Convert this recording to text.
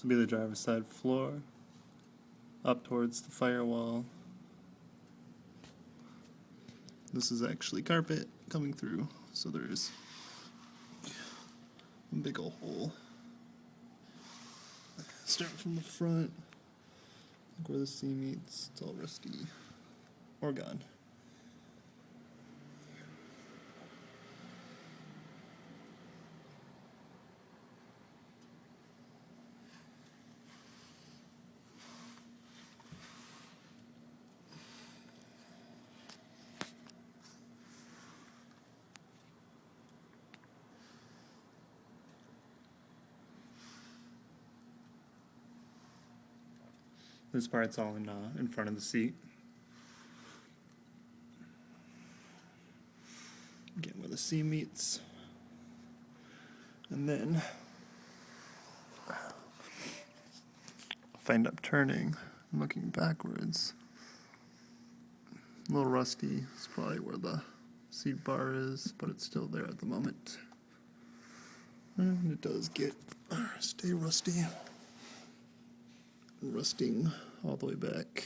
This will be the driver's side floor, up towards the firewall. This is actually carpet coming through, so there's a big ol' hole. Start from the front, look where the C meets, it's all rusty or gone. This part's all in front of the seat. Again, where the C meets. And then, if I end up turning and looking backwards, a little rusty. It's probably where the seat bar is, but it's still there at the moment. And it does stay rusty. Rusting all the way back.